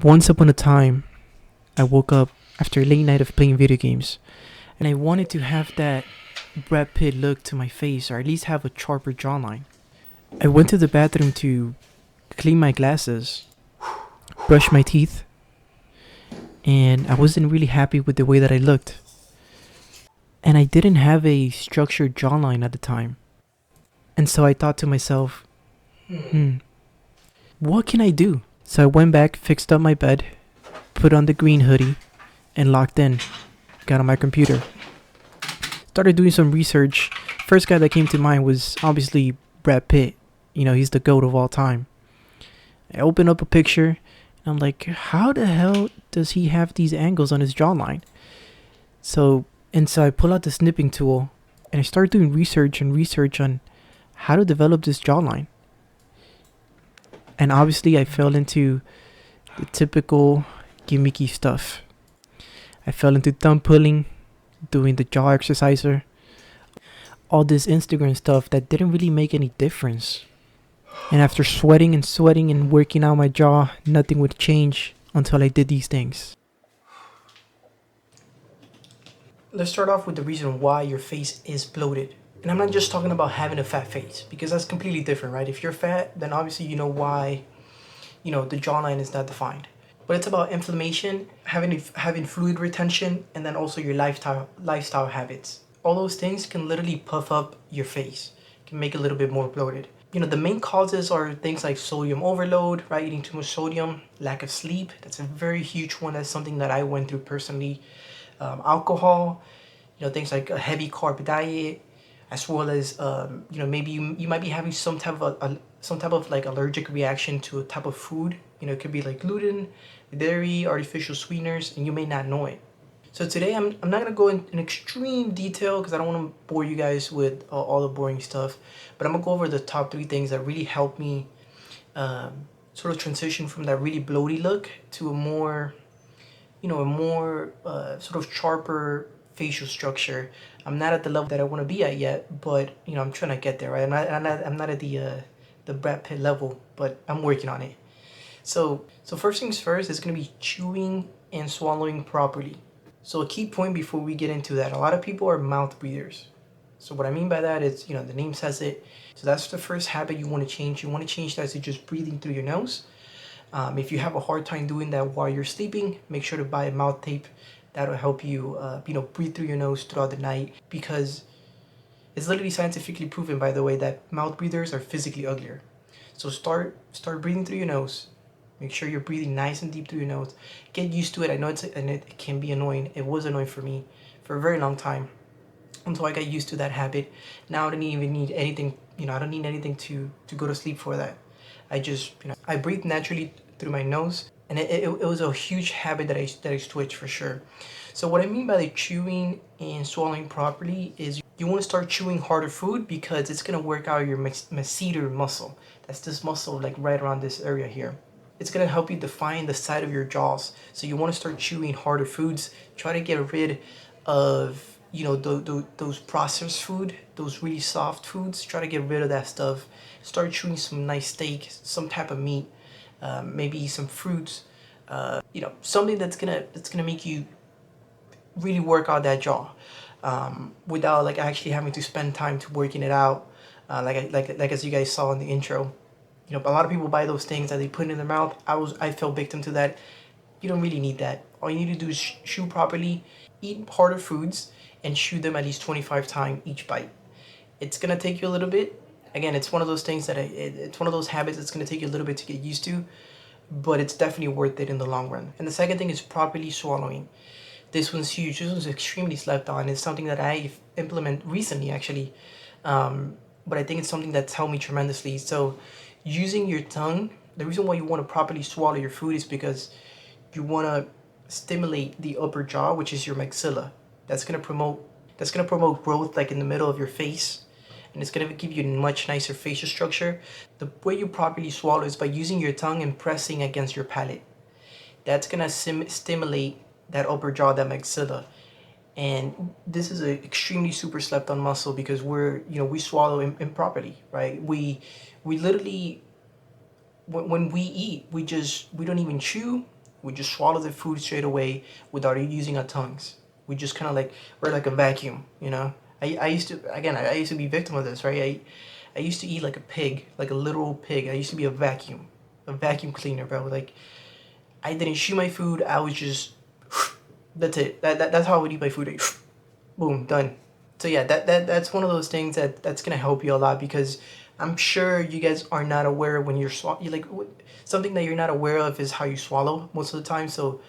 Once upon a time, I woke up after a late night of playing video games, and I wanted to have that Brad Pitt look to my face, or at least have a sharper jawline. I went to the bathroom to clean my glasses, brush my teeth, and I wasn't really happy with the way that I looked. And I didn't have a structured jawline at the time. And so I thought to myself, what can I do? So I went back, fixed up my bed, put on the green hoodie, and locked in. Got on my computer. Started doing some research. First guy that came to mind was obviously Brad Pitt. You know, he's the GOAT of all time. I opened up a picture, and I'm like, how the hell does he have these angles on his jawline? So I pull out the snipping tool, and I start doing research on how to develop this jawline. And obviously I fell into the typical gimmicky stuff. I fell into thumb pulling, doing the jaw exerciser, all this Instagram stuff that didn't really make any difference. And after sweating and working out my jaw, nothing would change until I did these things. Let's start off with the reason why your face is bloated. And I'm not just talking about having a fat face, because that's completely different, right? If you're fat, then obviously you know why, the jawline is not defined. But it's about inflammation, having fluid retention, and then also your lifestyle habits. All those things can literally puff up your face, can make it a little bit more bloated. The main causes are things like sodium overload, right? Eating too much sodium, lack of sleep. That's a very huge one. That's something that I went through personally. Alcohol, things like a heavy carb diet, as well as maybe you might be having some type of like allergic reaction to a type of food. It could be like gluten, dairy, artificial sweeteners, and you may not know it. So today I'm not gonna go in extreme detail because I don't want to bore you guys with all the boring stuff, but I'm gonna go over the top 3 things that really helped me sort of transition from that really bloaty look to a more sort of sharper facial structure. I'm not at the level that I want to be at yet, but I'm trying to get there, right? I'm not at the Brad Pitt level, but I'm working on it. So first things first is going to be chewing and swallowing properly. So a key point before we get into that, a lot of people are mouth breathers. So what I mean by that is, the name says it. So that's the first habit you want to change. You want to change that to just breathing through your nose. If you have a hard time doing that while you're sleeping, make sure to buy a mouth tape. That'll help you, breathe through your nose throughout the night, because it's literally scientifically proven, by the way, that mouth breathers are physically uglier. So start breathing through your nose. Make sure you're breathing nice and deep through your nose. Get used to it. I know it can be annoying. It was annoying for me for a very long time until I got used to that habit. Now I don't even need anything. I don't need anything to go to sleep for that. I just, I breathe naturally through my nose, and it was a huge habit that I switched for sure. So what I mean by the chewing and swallowing properly is you want to start chewing harder food, because it's going to work out your masseter muscle. That's this muscle like right around this area here. It's going to help you define the side of your jaws. So you want to start chewing harder foods. Try to get rid of, those processed food, those really soft foods. Try to get rid of that stuff. Start chewing some nice steak, some type of meat, maybe some fruits. Something that's gonna make you really work out that jaw, without like actually having to spend time to working it out. Like as you guys saw in the intro. A lot of people buy those things that they put in their mouth. I fell victim to that. You don't really need that. All you need to do is chew properly, eat harder foods, and chew them at least 25 times each bite. It's gonna take you a little bit. Again, it's one of those things that it's one of those habits that's gonna take you a little bit to get used to, but it's definitely worth it in the long run. And the second thing is properly swallowing. This one's huge. This one's extremely slept on. It's something that I implement recently, actually, but I think it's something that's helped me tremendously. So using your tongue, the reason why you want to properly swallow your food is because you want to stimulate the upper jaw, which is your maxilla. That's gonna promote growth like in the middle of your face, and it's gonna give you a much nicer facial structure. The way you properly swallow is by using your tongue and pressing against your palate. That's gonna stimulate that upper jaw, that maxilla. And this is an extremely super slept on muscle, because we swallow improperly, right? We literally, when we eat, we don't even chew, We just swallow the food straight away without using our tongues. We just kind of like, we're like a vacuum, you know? I used to, again, I used to be victim of this, right? I used to eat like a pig, like a literal pig. I used to be a vacuum cleaner, bro. Like, I didn't chew my food. I was just, that's it. That's how I would eat my food. Like, boom, done. So yeah, that's one of those things that's gonna help you a lot, because I'm sure you guys are not aware when you're something that you're not aware of is how you swallow most of the time. So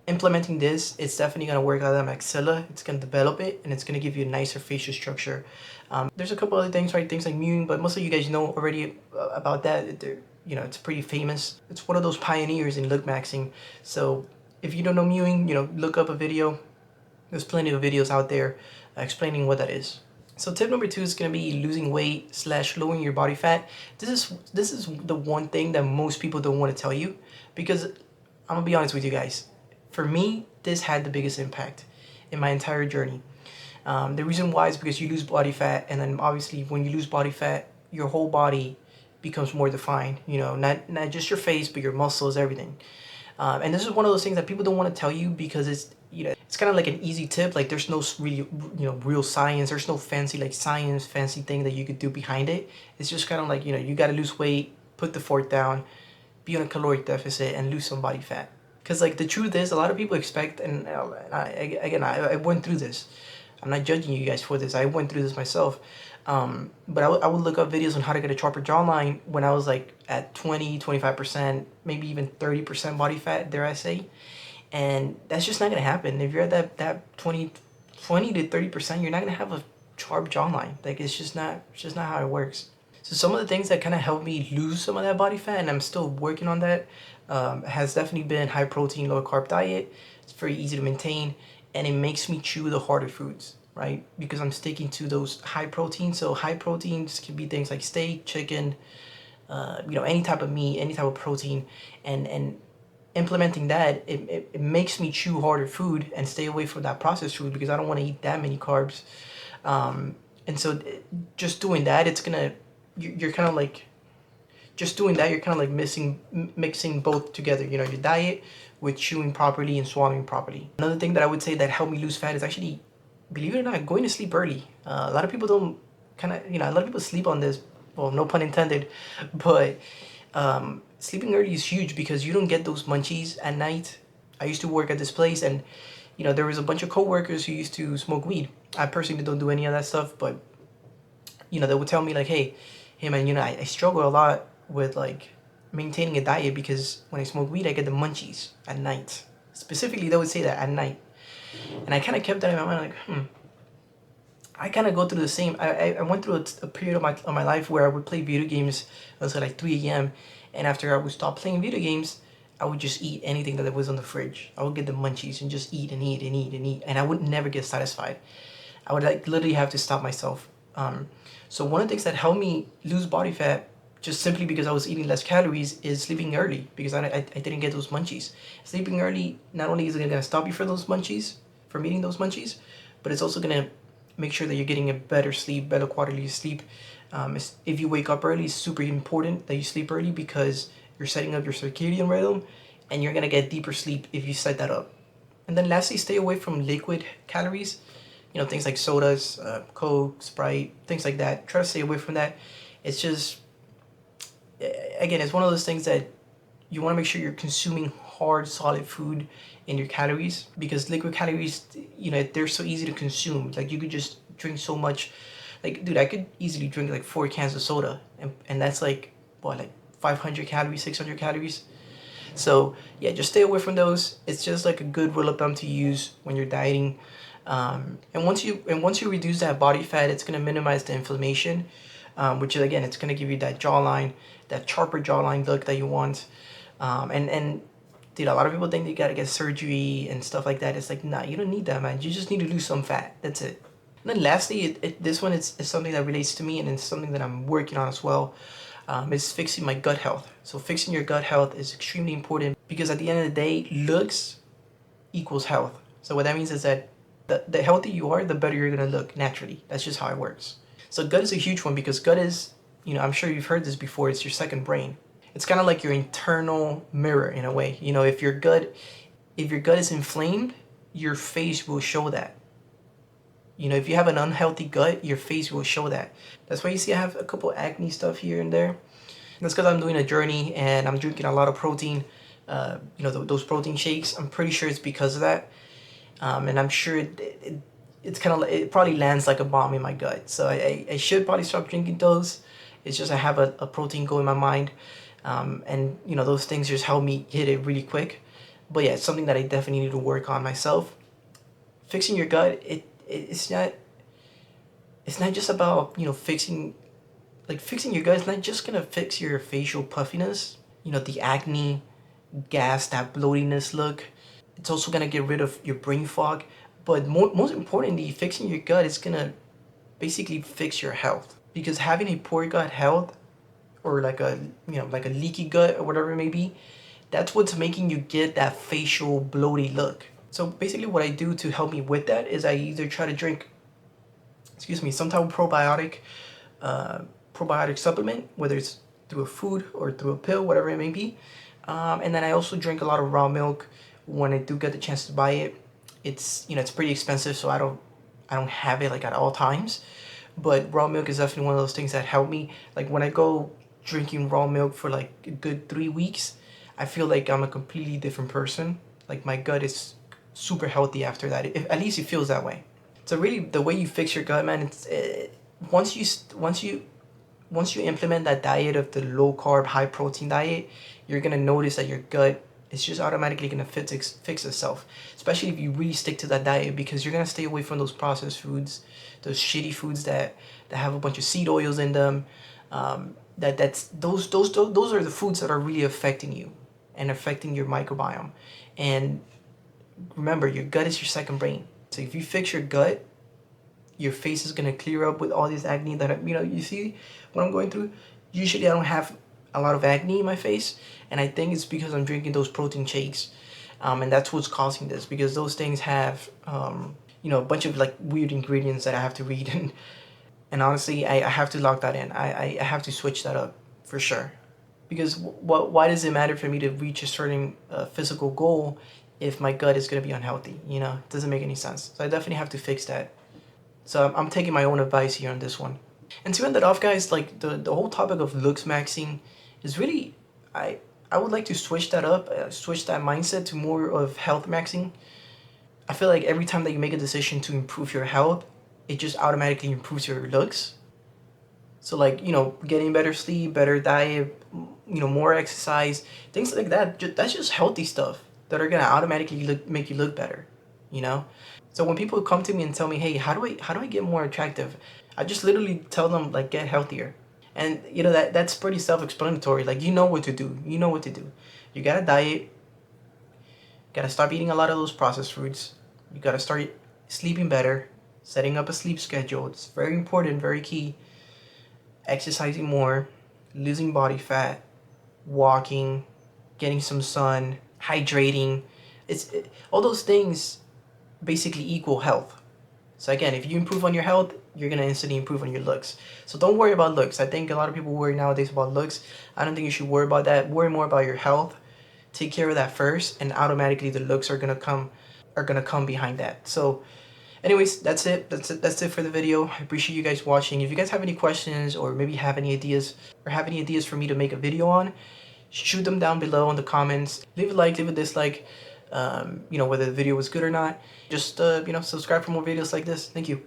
implementing this, it's definitely going to work out that maxilla. It's going to develop it, and it's going to give you a nicer facial structure. There's a couple other things, right? Things like mewing, but most of you guys know already about that. You know, it's pretty famous. It's one of those pioneers in Looksmaxxing. So if you don't know mewing, you know, look up a video. There's plenty of videos out there explaining what that is. So tip number 2 is going to be losing weight / lowering your body fat. This is the one thing that most people don't want to tell you, because I'm going to be honest with you guys. For me, this had the biggest impact in my entire journey. The reason why is because you lose body fat, and then obviously when you lose body fat, your whole body becomes more defined. You know, not just your face, but your muscles, everything. And this is one of those things that people don't want to tell you, because it's, you know, it's kind of like an easy tip. Like, there's no really, you know, real science. There's no fancy fancy thing that you could do behind it. It's just kind of like, you know, you got to lose weight, put the fork down, be on a caloric deficit, and lose some body fat. Because, like, the truth is, a lot of people expect, and I went through this. I'm not judging you guys for this. I went through this myself. But I would look up videos on how to get a sharper jawline when I was, like, at 20-25%, maybe even 30% body fat, dare I say. And that's just not going to happen. If you're at that 20 to 30%, you're not going to have a sharp jawline. Like, it's just not how it works. So some of the things that kind of helped me lose some of that body fat, and I'm still working on that, has definitely been high protein, low carb diet. It's very easy to maintain, and it makes me chew the harder foods, right? Because I'm sticking to those high protein. So high proteins can be things like steak, chicken, you know, any type of meat, any type of protein, and implementing that, it makes me chew harder food and stay away from that processed food, because I don't want to eat that many carbs. And so just doing that, it's gonna, you're kind of like, just doing that, you're kind of like mixing both together, you know, your diet with chewing properly and swallowing properly. Another thing that I would say that helped me lose fat is actually, believe it or not, going to sleep early. A lot of people don't you know, a lot of people sleep on this, well, no pun intended, but sleeping early is huge, because you don't get those munchies at night. I used to work at this place, and, you know, there was a bunch of coworkers who used to smoke weed. I personally don't do any of that stuff, but, you know, they would tell me, like, hey man, you know, I struggle a lot with, like, maintaining a diet, because when I smoke weed, I get the munchies at night. Specifically, they would say that at night. And I kind of kept that in my mind, like, I kind of go through the same. I went through a period of my life where I would play video games until like 3 a.m. And after I would stop playing video games, I would just eat anything that was on the fridge. I would get the munchies and just eat and eat and eat and eat. And I would never get satisfied. I would, like, literally have to stop myself. So one of the things that helped me lose body fat, just simply because I was eating less calories, is sleeping early, because I didn't get those munchies. Sleeping early, not only is it going to stop you from eating those munchies, but it's also going to make sure that you're getting a better sleep, better quality of sleep. If you wake up early, it's super important that you sleep early, because you're setting up your circadian rhythm, and you're going to get deeper sleep if you set that up. And then lastly, stay away from liquid calories. You know, things like sodas, Coke, Sprite, things like that. Try to stay away from that. It's just, again, it's one of those things that you want to make sure you're consuming hard, solid food in your calories, because liquid calories, you know, they're so easy to consume. Like, you could just drink so much. Like, dude, I could easily drink like 4 cans of soda, and that's like, what, like 500 calories, 600 calories. So yeah, just stay away from those. It's just like a good rule of thumb to use when you're dieting. And once you reduce that body fat, it's gonna minimize the inflammation, which is, again, it's gonna give you that jawline, that sharper jawline look that you want. And dude, a lot of people think they gotta get surgery and stuff like that. It's like, nah, you don't need that, man. You just need to lose some fat. That's it. And then lastly, this one is something that relates to me, and it's something that I'm working on as well. Is fixing my gut health. So fixing your gut health is extremely important, because at the end of the day, looks equals health. So what that means is that the healthier you are, the better you're gonna look naturally. That's just how it works. So gut is a huge one, because gut is, you know, I'm sure you've heard this before, it's your second brain. It's kind of like your internal mirror in a way. You know, if your gut is inflamed, your face will show that. You know, if you have an unhealthy gut, your face will show that. That's why you see I have a couple acne stuff here and there. That's because I'm doing a journey and I'm drinking a lot of protein. You know, those protein shakes. I'm pretty sure it's because of that. And I'm sure it's kind of, it probably lands like a bomb in my gut. So I should probably stop drinking those. It's just I have a protein goal in my mind. And, you know, those things just help me hit it really quick. But yeah, it's something that I definitely need to work on myself. Fixing your gut, it's not just about, you know, fixing your gut. It's not just gonna fix your facial puffiness, you know, the acne, gas, that bloatiness look. It's also gonna get rid of your brain fog, but most importantly, fixing your gut is gonna basically fix your health, because having a poor gut health, or like a, you know, like a leaky gut or whatever it may be, that's what's making you get that facial bloaty look. So basically what I do to help me with that is I either try to drink, some type of probiotic supplement, whether it's through a food or through a pill, whatever it may be. And then I also drink a lot of raw milk when I do get the chance to buy it. It's, you know, it's pretty expensive, so I don't have it like at all times. But raw milk is definitely one of those things that help me. Like when I go drinking raw milk for like a good 3 weeks, I feel like I'm a completely different person. Like my gut is super healthy after that. At least it feels that way. So really, the way you fix your gut, man, it's once you implement that diet of the low carb, high protein diet, you're gonna notice that your gut is just automatically gonna fix itself. Especially if you really stick to that diet, because you're gonna stay away from those processed foods, those shitty foods that have a bunch of seed oils in them. Those are the foods that are really affecting you and affecting your microbiome. And remember, your gut is your second brain. So if you fix your gut, your face is gonna clear up with all this acne that, you know, you see what I'm going through. Usually I don't have a lot of acne in my face, and I think it's because I'm drinking those protein shakes, and that's what's causing this, because those things have you know, a bunch of like weird ingredients that I have to read, and honestly I have to lock that in. I have to switch that up for sure, because why does it matter for me to reach a certain physical goal if my gut is going to be unhealthy? You know, it doesn't make any sense. So I definitely have to fix that. So I'm taking my own advice here on this one. And to end it off, guys, like the whole topic of Looksmaxxing is really, I would like to switch that up, switch that mindset to more of Healthmaxxing. I feel like every time that you make a decision to improve your health, it just automatically improves your looks. So like, you know, getting better sleep, better diet, you know, more exercise, things like that. That's just healthy stuff that are gonna automatically make you look better, you know? So when people come to me and tell me, hey, how do I get more attractive? I just literally tell them, like, get healthier. And you know, that's pretty self-explanatory. Like, you know what to do. You know what to do. You gotta diet. You gotta stop eating a lot of those processed foods. You gotta start sleeping better, setting up a sleep schedule. It's very important, very key. Exercising more, losing body fat, walking, getting some sun, hydrating. All those things basically equal health. So again, if you improve on your health, you're gonna instantly improve on your looks. So don't worry about looks. I think a lot of people worry nowadays about looks. I don't think you should worry about that. Worry more about your health. Take care of that first, and automatically the looks are gonna come behind that. So anyways, that's it for the video. I appreciate you guys watching. If you guys have any questions, or maybe have any ideas for me to make a video on, shoot them down below in the comments. Leave a like, leave a dislike, you know, whether the video was good or not. Just you know, subscribe for more videos like this. Thank you.